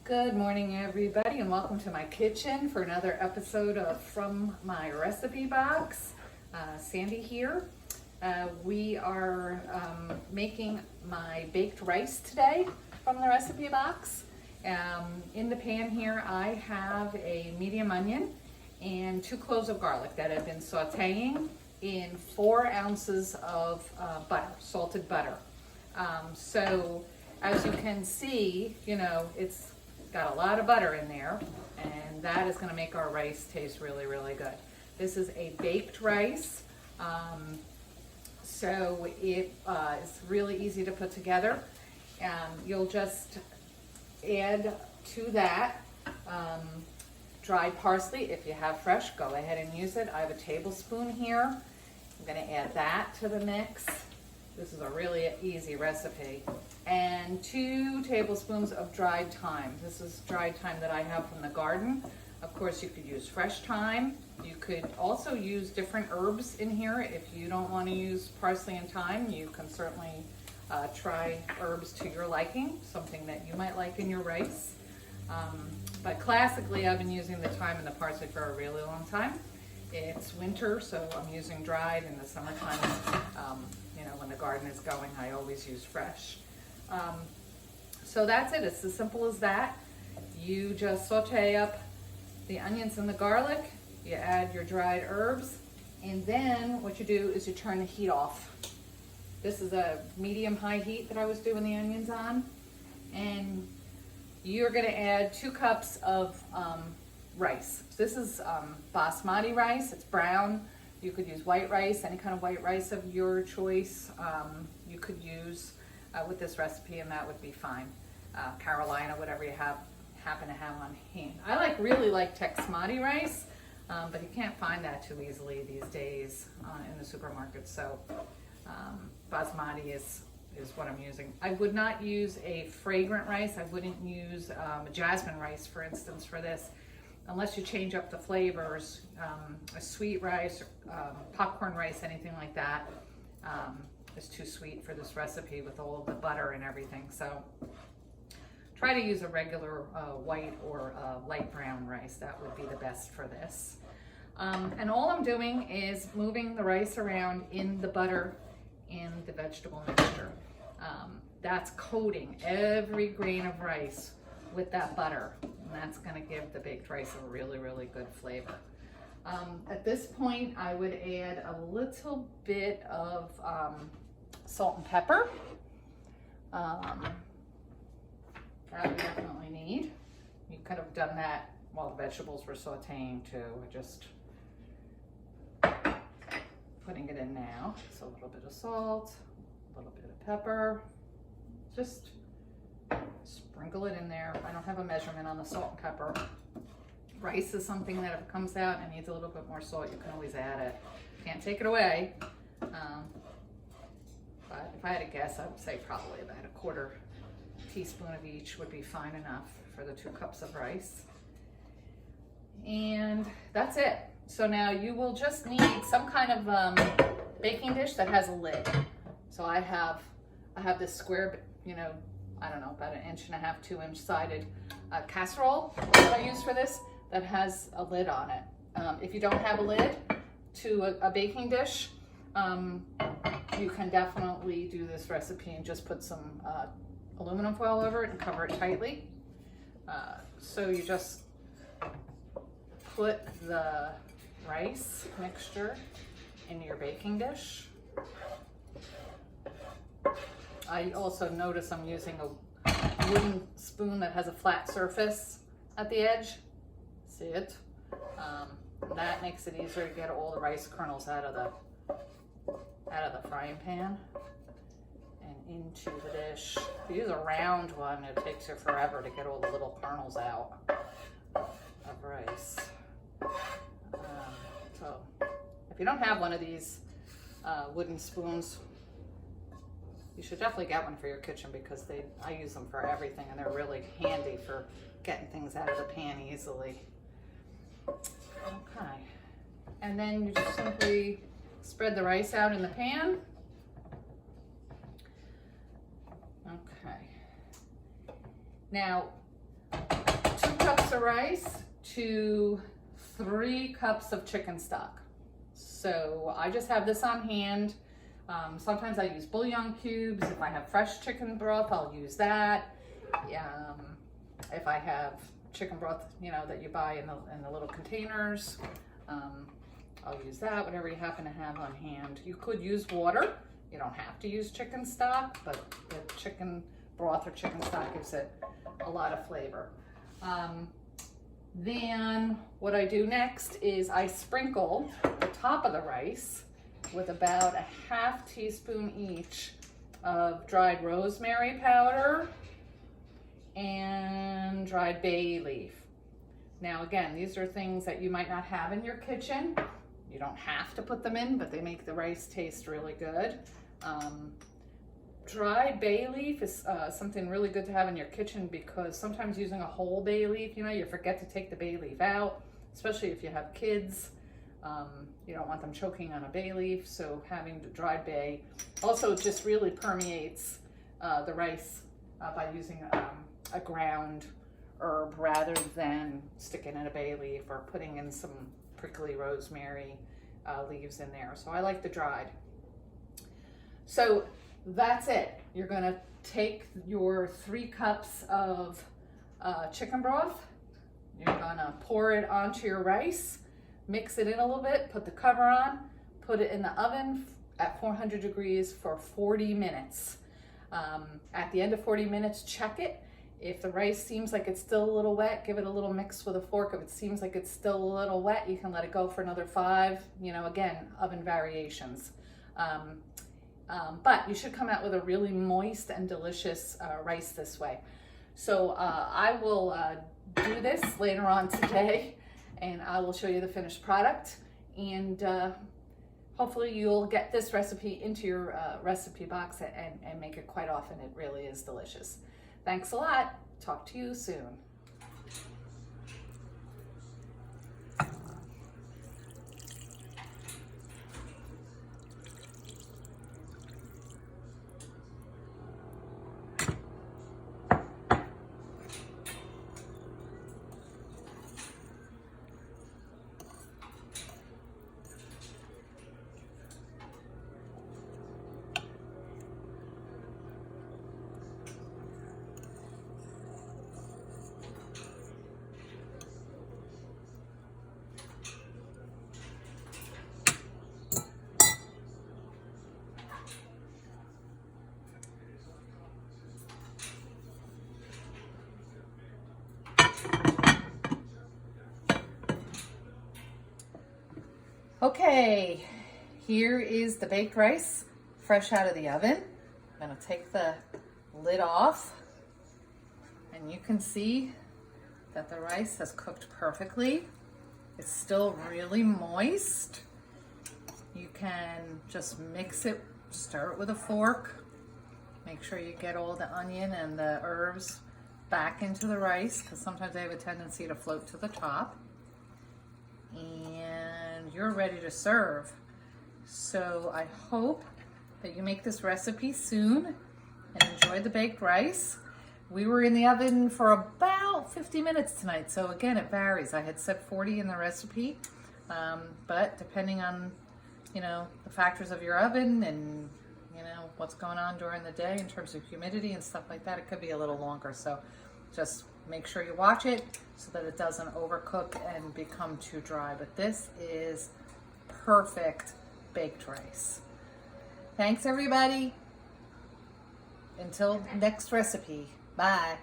Good morning, everybody, and welcome to my kitchen for another episode of From My Recipe Box. Sandy here. We are making my baked rice today from the recipe box. In the pan here, I have a medium onion and 2 cloves of garlic that I've been sauteing in 4 ounces of butter, salted butter. So as you can see, it's got a lot of butter in there, and that is going to make our rice taste really, really good. This is a baked rice, so it is really easy to put together. You'll just add to that dried parsley. If you have fresh, go ahead and use it. I have a tablespoon here. I'm going to add that to the mix. This is a really easy recipe. And 2 tablespoons of dried thyme. This is dried thyme that I have from the garden. Of course, you could use fresh thyme. You could also use different herbs in here. If you don't want to use parsley and thyme, you can certainly try herbs to your liking, something that you might like in your rice. But classically, I've been using the thyme and the parsley for a really long time. It's winter, so I'm using dried. In the summertime, when the garden is going, I always use fresh. So that's it. It's as simple as that. You just saute up the onions and the garlic. You add your dried herbs, and then what you do is you turn the heat off. This is a medium-high heat that I was doing the onions on, and you're going to add 2 cups of rice. This is basmati rice. It's brown. You could use white rice, any kind of white rice of your choice. You could use with this recipe, and that would be fine. Carolina, whatever you happen to have on hand. I really like Texmati rice, but you can't find that too easily these days in the supermarket. So basmati is what I'm using. I would not use a fragrant rice. I wouldn't use jasmine rice, for instance, for this, unless you change up the flavors. A sweet rice, popcorn rice, anything like that is too sweet for this recipe with all of the butter and everything. So try to use a regular white or light brown rice. That would be the best for this. And all I'm doing is moving the rice around in the butter and the vegetable mixture. That's coating every grain of rice with that butter, and that's going to give the baked rice a really, really good flavor. At this point, I would add a little bit of salt and pepper. That we definitely need. You could have done that while the vegetables were sauteing too. Just putting it in now. So a little bit of salt, a little bit of pepper. Just sprinkle it in there. I don't have a measurement on the salt and pepper. Rice is something that if it comes out and needs a little bit more salt, you can always add it. Can't take it away. But if I had to guess, I would say probably about a 1/4 teaspoon of each would be fine enough for the 2 cups of rice. And that's it. So now you will just need some kind of baking dish that has a lid. So I have this square, I don't know, about 1.5 to 2 inch sided casserole that I use for this that has a lid on it. If you don't have a lid to a baking dish, you can definitely do this recipe and just put some aluminum foil over it and cover it tightly. So you just put the rice mixture in your baking dish. I also notice I'm using a wooden spoon that has a flat surface at the edge. See it? That makes it easier to get all the rice kernels out of the frying pan and into the dish. If you use a round one, it takes you forever to get all the little kernels out of rice. So if you don't have one of these wooden spoons, you should definitely get one for your kitchen, because I use them for everything, and they're really handy for getting things out of the pan easily. Okay, and then you just simply spread the rice out in the pan. Okay. Now, cups of rice to 3 cups of chicken stock. So I just have this on hand. Sometimes I use bouillon cubes. If I have fresh chicken broth, I'll use that. If I have chicken broth, you know, that you buy in the little containers, I'll use that, whatever you happen to have on hand. You could use water. You don't have to use chicken stock, but the chicken broth or chicken stock gives it a lot of flavor. Then what I do next is I sprinkle the top of the rice with about a ½ teaspoon each of dried rosemary powder and dried bay leaf. Now again, these are things that you might not have in your kitchen. You don't have to put them in, but they make the rice taste really good. Dried bay leaf is something really good to have in your kitchen, because sometimes using a whole bay leaf, you know, you forget to take the bay leaf out, especially if you have kids. You don't want them choking on a bay leaf, so having the dried bay also just really permeates the rice by using a ground herb rather than sticking in a bay leaf or putting in some prickly rosemary leaves in there. So I like the dried. So that's it. You're gonna take your 3 cups of chicken broth. You're gonna pour it onto your rice, mix it in a little bit, put the cover on, put it in the oven at 400 degrees for 40 minutes. At the end of 40 minutes, check it. If the rice seems like it's still a little wet, give it a little mix with a fork. If it seems like it's still a little wet, you can let it go for another 5, you know, again, oven variations. But you should come out with a really moist and delicious rice this way. So I will do this later on today, and I will show you the finished product. And hopefully you'll get this recipe into your recipe box and make it quite often. It really is delicious. Thanks a lot. Talk to you soon. Okay, here is the baked rice, fresh out of the oven. I'm gonna take the lid off, and you can see that the rice has cooked perfectly. It's still really moist. You can just mix it, stir it with a fork. Make sure you get all the onion and the herbs back into the rice, because sometimes they have a tendency to float to the top. And you're ready to serve. So I hope that you make this recipe soon and enjoy the baked rice. We were in the oven for about 50 minutes tonight, so again, it varies. I had set 40 in the recipe, but depending on, you know, the factors of your oven and, you know, what's going on during the day in terms of humidity and stuff like that, it could be a little longer. So just make sure you watch it so that it doesn't overcook and become too dry. But this is perfect baked rice. Thanks everybody. Until next recipe. Bye.